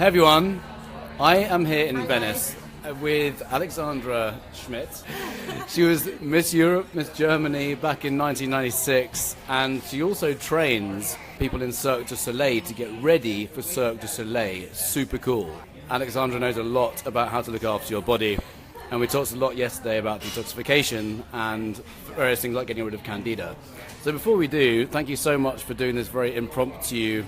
Hey everyone, I am here in Venice with Alexandra Schmidt. She was Miss Europe, Miss Germany back in 1996, and she also trains people in Cirque du Soleil to get ready for Cirque du Soleil. Super cool. Alexandra knows a lot about how to look after your body, and we talked a lot yesterday about detoxification and various things like getting rid of Candida. So before we do, thank you so much for doing this very impromptu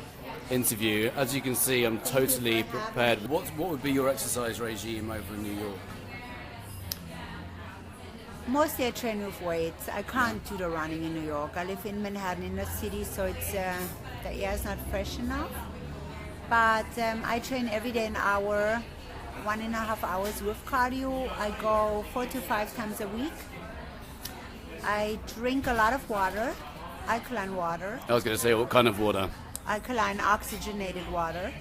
interview. As you can see, I'm totally prepared. What would be your exercise regime over in New York? Mostly I train with weights. I can't do the running in New York. I live in Manhattan in the city, so it's the air is not fresh enough. But I train every day an hour, 1.5 hours with cardio. I go 4 to 5 times a week. I drink a lot of water, alkaline water. I was going to say, what kind of water? Alkaline oxygenated water.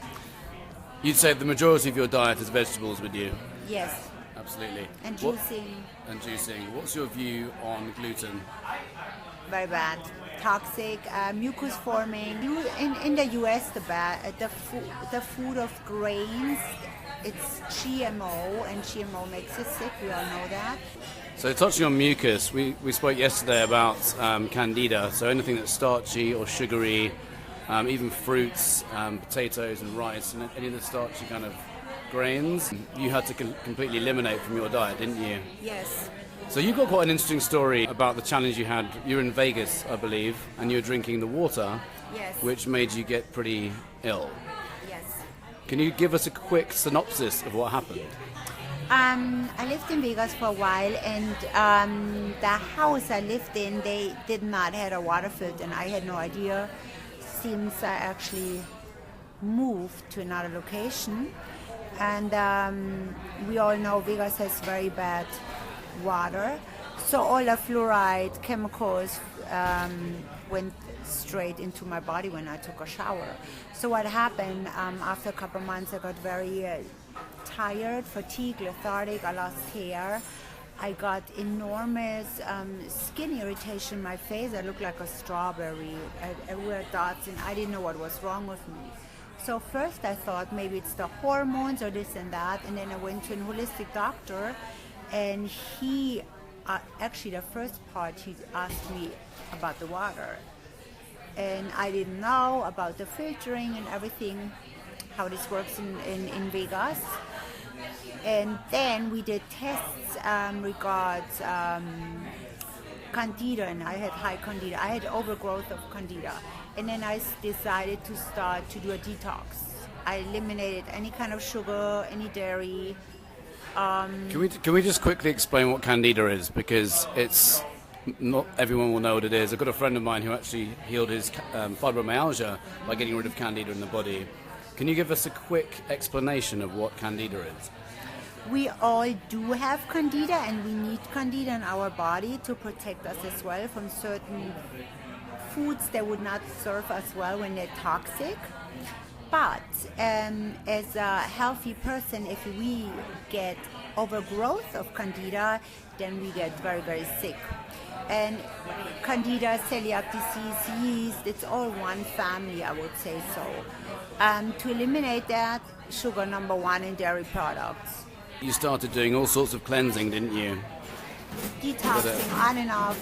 You'd say the majority of your diet is vegetables, would you? Yes. Absolutely. And juicing. And juicing. What's your view on gluten? Very bad. Toxic, mucus forming. In the US, the food of grains, it's GMO, and GMO makes us sick. We all know that. So touching on mucus, we spoke yesterday about Candida. So anything that's starchy or sugary, even fruits, potatoes and rice, and any of the starchy kind of grains, you had to completely eliminate from your diet, didn't you? Yes. So you've got quite an interesting story about the challenge you had. You were in Vegas, I believe, and you were drinking the water, yes, which made you get pretty ill. Yes. Can you give us a quick synopsis of what happened? I lived in Vegas for a while, and the house I lived in, they did not have a water filter, and I had no idea. Since I actually moved to another location, and we all know Vegas has very bad water, so all the fluoride chemicals went straight into my body when I took a shower. So what happened, after a couple of months I got very tired, fatigued, lethargic, I lost hair. I got enormous skin irritation in my face. I looked like a strawberry. I had everywhere dots, and I didn't know what was wrong with me. So first I thought maybe it's the hormones or this and that, and then I went to a holistic doctor, and he, actually the first part, he asked me about the water. And I didn't know about the filtering and everything, how this works in Vegas. And then we did tests regards Candida, and I had high Candida. I had overgrowth of Candida. And then I decided to start to do a detox. I eliminated any kind of sugar, any dairy. Can we just quickly explain what Candida is? Because it's not everyone will know what it is. I've got a friend of mine who actually healed his fibromyalgia by getting rid of Candida in the body. Can you give us a quick explanation of what Candida is? We all do have Candida, and we need Candida in our body to protect us as well from certain foods that would not serve us well when they're toxic. But as a healthy person, if we get overgrowth of Candida, then we get very, very sick. And Candida, celiac disease, yeast, it's all one family, I would say so. To eliminate that, sugar number one in dairy products. You started doing all sorts of cleansing, didn't you? Detoxing on and off,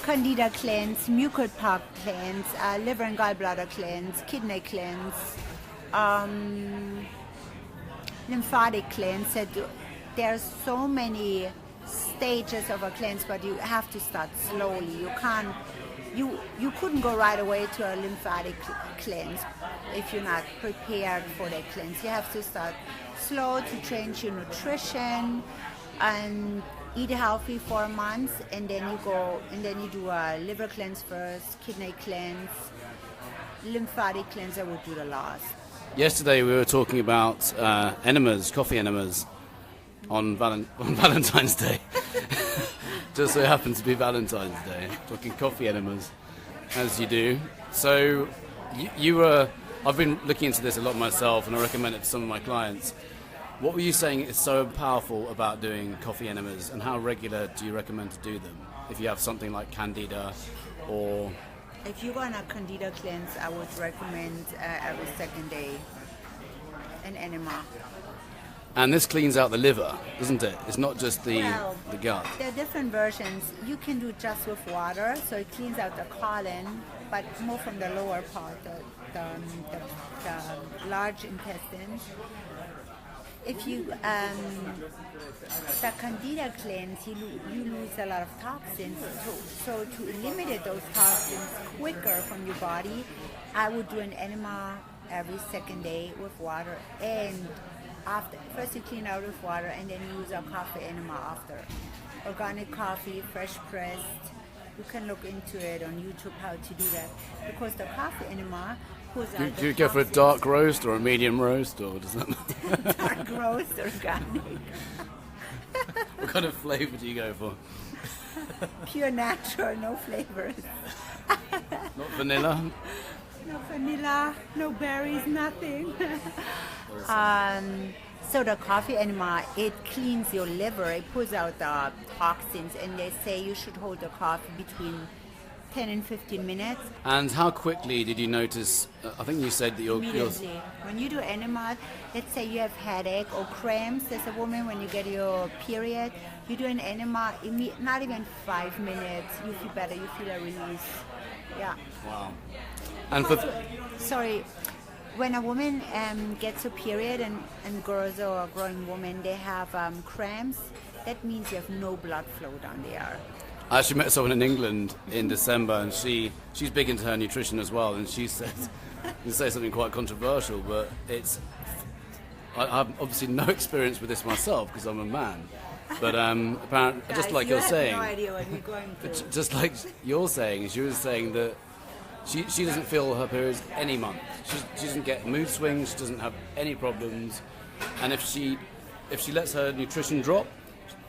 Candida cleanse, mucus plug cleanse, liver and gallbladder cleanse, kidney cleanse, lymphatic cleanse. There's so many stages of a cleanse, but you have to start slowly. You couldn't go right away to a lymphatic cleanse if you're not prepared for that cleanse. You have to start slow to change your nutrition and eat healthy for months, and then you do a liver cleanse first, kidney cleanse, lymphatic cleanse. I would do the last. Yesterday we were talking about enemas, coffee enemas, on Valentine's Day. Just so happens to be Valentine's Day. Talking coffee enemas, as you do. So I've been looking into this a lot myself, and I recommend it to some of my clients. What were you saying is so powerful about doing coffee enemas, and how regular do you recommend to do them? If you have something like Candida or... If you go on a Candida cleanse, I would recommend every second day. an enema. And this cleans out the liver, doesn't it? It's not just the gut. There are different versions. You can do just with water, so it cleans out the colon, but more from the lower part, the large intestine. If you the Candida cleanse, you lose a lot of toxins. So to eliminate those toxins quicker from your body, I would do an enema every second day with water, and after first you clean out with water, and then you use a coffee enema after. Organic coffee, fresh pressed. You can look into it on YouTube how to do that, because the coffee enema pulls out Do you go for a dark roast or a medium roast, or does that matter? dark roast, organic. What kind of flavour do you go for? Pure natural, no flavors. Not vanilla? No vanilla, no berries, nothing. So the coffee enema, it cleans your liver, it pulls out the toxins, and they say you should hold the coffee between 10 and 15 minutes. And how quickly did you notice, I think you said that you're... Immediately. When you do enema, let's say you have headache or cramps as a woman when you get your period, you do an enema, not even 5 minutes, you feel better, you feel a release. Yeah. Wow. And for... Sorry. When a woman gets a period, and girls or a growing woman, they have cramps, that means you have no blood flow down there. I actually met someone in England in December, and she's big into her nutrition as well, and she said, to say something quite controversial, but I have obviously no experience with this myself because I'm a man, but apparently, Guys, just like you you're have saying, no idea what you're going through. just like you're saying, she was saying that she doesn't feel her periods any month. She doesn't get mood swings. She doesn't have any problems. And if she lets her nutrition drop,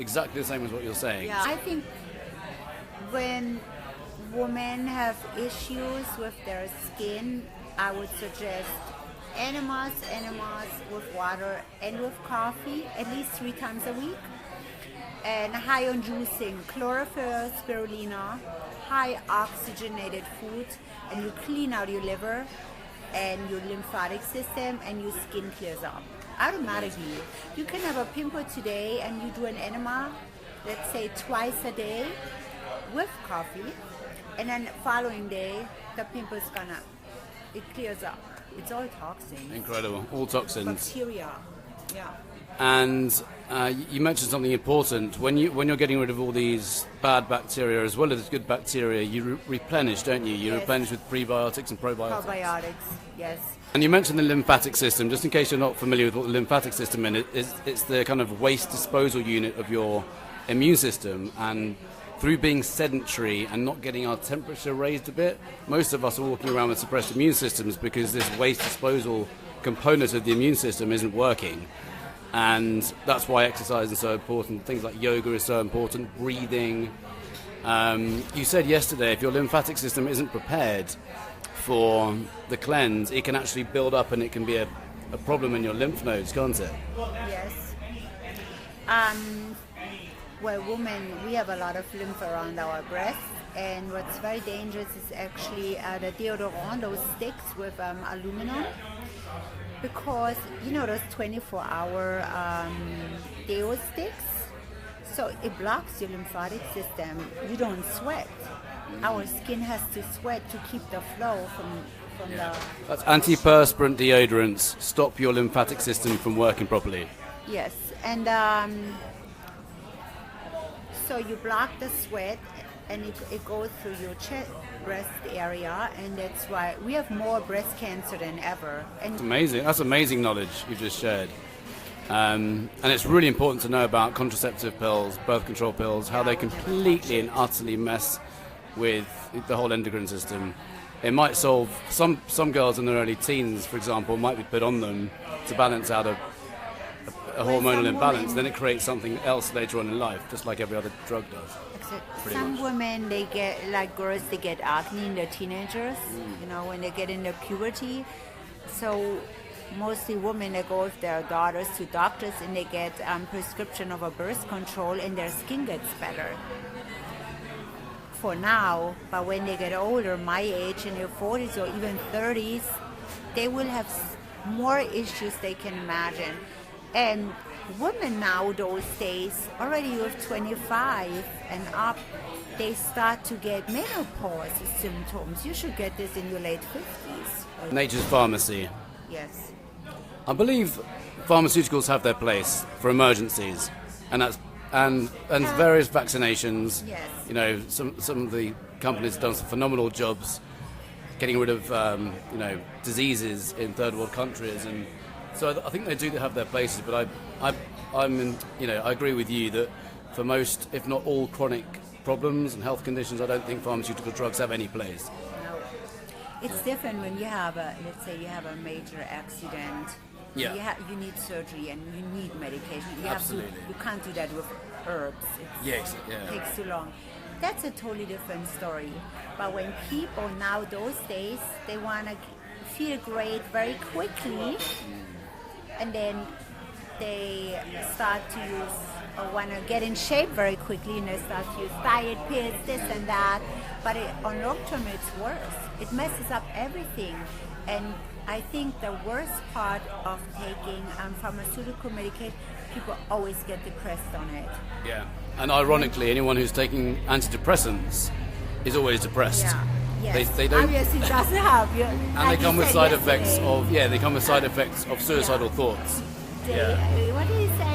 exactly the same as what you're saying. Yeah, I think when women have issues with their skin, I would suggest enemas with water and with coffee at least 3 times a week. And high on juicing, chlorophyll, spirulina, high oxygenated foods, and you clean out your liver and your lymphatic system, and your skin clears up automatically. You can have a pimple today and you do an enema, let's say twice a day with coffee, and then following day the pimple's it clears up. It's all toxins. Incredible, all toxins. Bacteria, yeah. And you mentioned something important. When you're getting rid of all these bad bacteria as well as good bacteria, you replenish, don't you? You Yes. replenish with prebiotics and probiotics. Probiotics, yes. And you mentioned the lymphatic system. Just in case you're not familiar with what the lymphatic system is, it's the kind of waste disposal unit of your immune system. And through being sedentary and not getting our temperature raised a bit, most of us are walking around with suppressed immune systems because this waste disposal component of the immune system isn't working. And that's why exercise is so important. Things like yoga is so important, breathing. You said yesterday, if your lymphatic system isn't prepared for the cleanse, it can actually build up and it can be a problem in your lymph nodes, can't it? Yes. Well, women, we have a lot of lymph around our breasts, and what's very dangerous is actually the deodorant, those sticks with aluminum. Because, you know, those 24-hour deo sticks, so it blocks your lymphatic system. You don't sweat. Our skin has to sweat to keep the flow from the... That's antiperspirant deodorants stop your lymphatic system from working properly. Yes, and so you block the sweat, and it goes through your chest, breast area, and that's why we have more breast cancer than ever. And Amazing. That's amazing knowledge you've just shared. And it's really important to know about contraceptive pills, birth control pills, how they completely and utterly mess with the whole endocrine system. It might solve some girls in their early teens, for example, might be put on them to balance out a hormonal imbalance. Then it creates something else later on in life, just like every other drug does. Some women, they get, like girls, they get acne in their teenagers, you know, when they get into puberty. So mostly women, they go with their daughters to doctors and they get prescription of a birth control, and their skin gets better for now. But when they get older, my age, in their 40s or even 30s, they will have more issues they can imagine. And women now those days, already with 25 and up, they start to get menopause symptoms. You should get this in your late 50s. Nature's pharmacy. Yes. I believe pharmaceuticals have their place for emergencies, and that's and various vaccinations. Yes. You know, some of the companies have done some phenomenal jobs getting rid of diseases in third world countries, and so I think they do have their places. But I agree with you that for most, if not all, chronic problems and health conditions, I don't think pharmaceutical drugs have any place. No. It's different when you have let's say you have a major accident. Yeah. You need surgery and you need medication. Absolutely. You can't do that with herbs. It takes too long. That's a totally different story. But when people now those days, they want to feel great very quickly, and then they start to use or want to get in shape very quickly, and they start to use diet pills, this and that. But on long term, it's worse. It messes up everything. And I think the worst part of taking pharmaceutical medication, people always get depressed on it. Yeah. And ironically, anyone who's taking antidepressants is always depressed. Yeah. Yes. They don't. Obviously, it doesn't help you. And they come with side effects of suicidal thoughts. What did he say?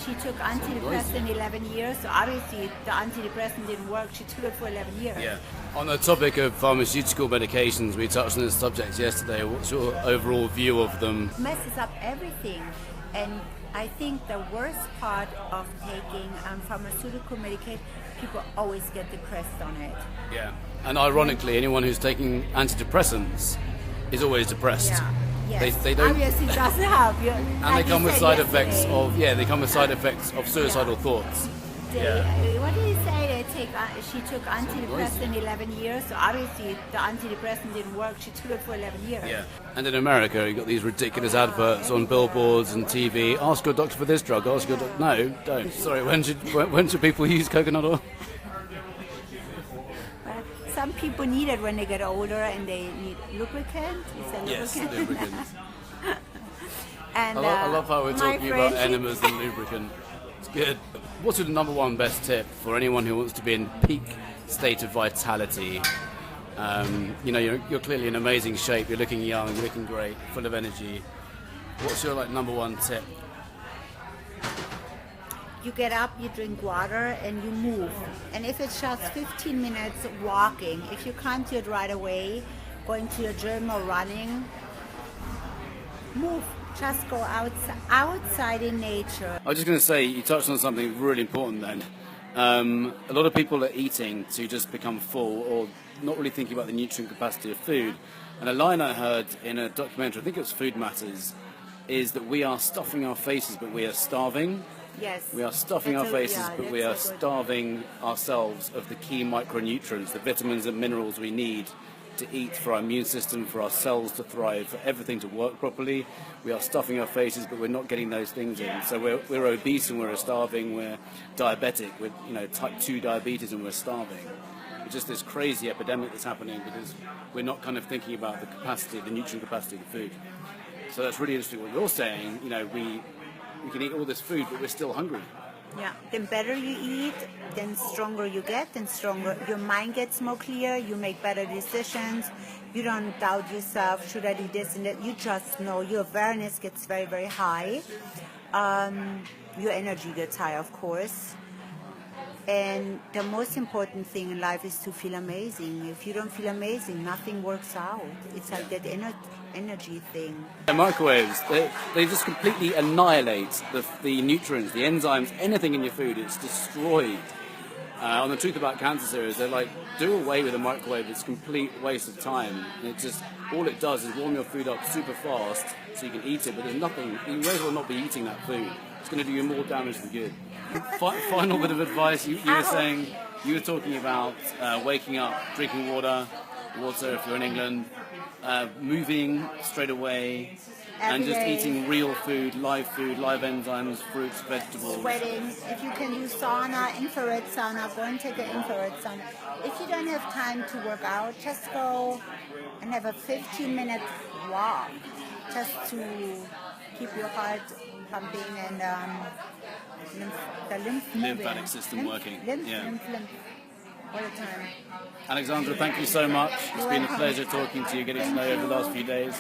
She took antidepressant 11 years, so obviously the antidepressant didn't work. She took it for 11 years. Yeah. On the topic of pharmaceutical medications, we touched on this subject yesterday. What's your overall view of them? It messes up everything. And I think the worst part of taking pharmaceutical medication, people always get depressed on it. Yeah. And ironically, anyone who's taking antidepressants is always depressed. Yeah. Yes. They don't. Obviously, it doesn't help you. And they come with side effects of suicidal thoughts. What did he say? She took antidepressant 11 years, so obviously the antidepressant didn't work. She took it for 11 years. Yeah. And in America, you've got these ridiculous adverts on billboards and TV. Ask your doctor for this drug. Ask your doctor. No, don't. Sorry. When should people use coconut oil? Some people need it when they get older and they need lubricant. Yes, lubricant. And I love how we're talking about enemas and lubricant. It's good. What's your number one best tip for anyone who wants to be in peak state of vitality? You're clearly in amazing shape. You're looking young. You're looking great. Full of energy. What's your number one tip? You get up, you drink water, and you move. And if it's just 15 minutes walking, if you can't do it right away, going to the gym or running, move. Just go outside in nature. I was just going to say, you touched on something really important then. A lot of people are eating to just become full or not really thinking about the nutrient capacity of food. And a line I heard in a documentary, I think it was Food Matters, is that we are stuffing our faces but we are starving. Yes. We are stuffing our faces, but we are starving ourselves of the key micronutrients, the vitamins and minerals we need to eat for our immune system, for our cells to thrive, for everything to work properly. We are stuffing our faces, but we're not getting those things in. So we're obese and we're starving. We're diabetic with type 2 diabetes and we're starving. It's just this crazy epidemic that's happening because we're not kind of thinking about the capacity, the nutrient capacity of the food. So that's really interesting what you're saying. We can eat all this food, but we're still hungry. Yeah, then better you eat, then stronger you get, then stronger your mind gets more clear, you make better decisions, you don't doubt yourself, should I do this and that, you just know, your awareness gets very, very high, your energy gets high, of course, and the most important thing in life is to feel amazing. If you don't feel amazing, nothing works out. It's like that energy thing. The microwaves, they just completely annihilate the nutrients, the enzymes, anything in your food. It's destroyed. On the Truth About Cancer series, they're like, do away with the microwave. It's a complete waste of time. And all it does is warm your food up super fast so you can eat it, but there's nothing, you may as well not be eating that food. It's going to do you more damage than good. Final bit of advice, you were talking about waking up, drinking water if you're in England, moving straight away, and just eating real food, live enzymes, fruits, vegetables. Sweating. If you can do sauna, infrared sauna, go and take an infrared sauna. If you don't have time to work out, just go and have a 15-minute walk. just to keep your heart pumping and the lymph moving. Lymphatic system working. Lymph, all the time. Alexandra, thank you so much. It's been a pleasure talking to you, getting to know you over the last few days.